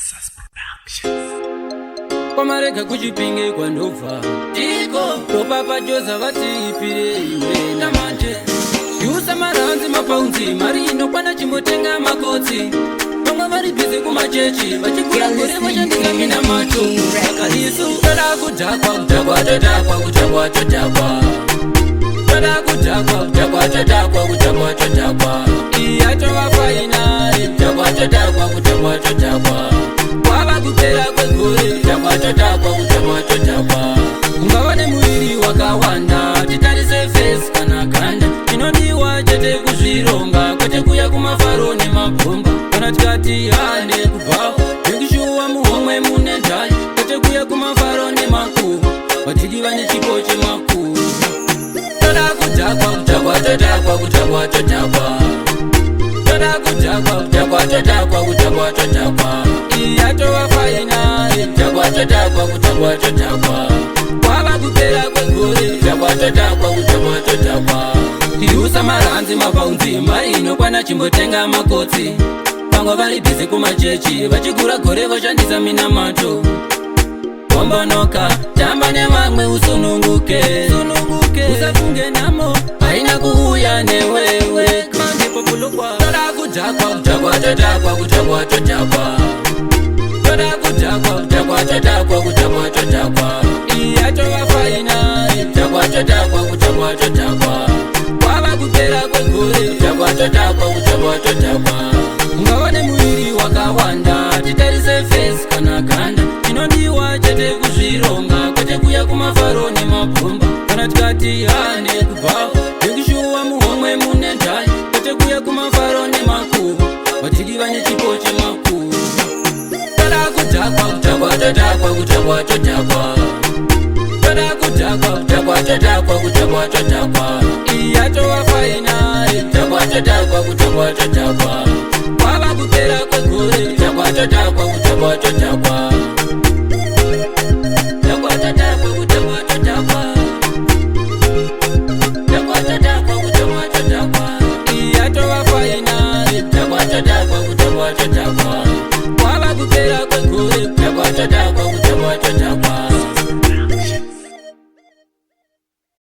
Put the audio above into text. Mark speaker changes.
Speaker 1: Texas Productions.
Speaker 2: Kwamarega kuchipinge kwandobva tiko topapa joza vatipire iwe namanje yusa maranzi mapaunzi mari inokwana chimotenga makotsi vamwe vari bhizi kumachechi vachigura gore vachandika mina macho akarisu toda kudhakwa kudhakwa todhakwa kudhakwa todhakwa toda kudhakwa kudhakwa todhakwa kudhakwa todhakwa iyatova fainari kudhakwa todhakwa kudhakwa todhakwa kwava kupera kwegore kudhakwa todhakwa kudhakwa todhakwa ungava nemuviri wakawanda titarise fesi kana ganda inodiwa chete kuzvironga kwete kuya kumafaro nemabhomba kana tikati hande kubvawo nekushuwa muhomwe mune ndai kwete kuya kumafaro nemakuva vatiki vane chipo chemakuva toda kudhakwa kudhakwa todhakwa kudhakwa todhakwa toda kudhakwa kudhakwa todhakwa kudhakwa todhakwa iyatova fainari kudhakwa todhakwa kudhakwa todhakwa kwava kupera kwegore kudhakwa todhakwa kudhakwa todhakwa tiusa maranzi mapaunzi mari inokwana chimbotenga makotsi vamwe vari bhizi kumachechi vachigura gore vashandisa mina mato bombonoka tamba nevamwe usununguke usafunge namo haina kuuya newewe mandepopulukwa toda kudhakwa kudhakwa todhakwa kudhakwa todhakwa toda kudhakwa kudhakwa todhakwa kudhakwa todhakwa iyatova fainari kudhakwa todhakwa kudhakwa todhakwa kwava kupera kwegore kudhakwa todhakwa kudhakwa todhakwa ungava nemuviri wakawanda titarise fesi kana ganda inodiwa chete kuzvironga kwete kuya kumafaro nemabhomba kana tikati hane kubvawo nekushuwa muhomwe mune ndai kwete kuya kumafaro nemakuva vatiki vane chipo chemakuva toda kudhakwa kudhakwa todhakwa kudhakwa todhakwa toda kudhakwa kudhakwa todhakwa kudhakwa todhakwa iyatova fainari kudhakwa todhakwa kudhakwa todhakwa kwava kupera kwegore kudhakwa todhakwa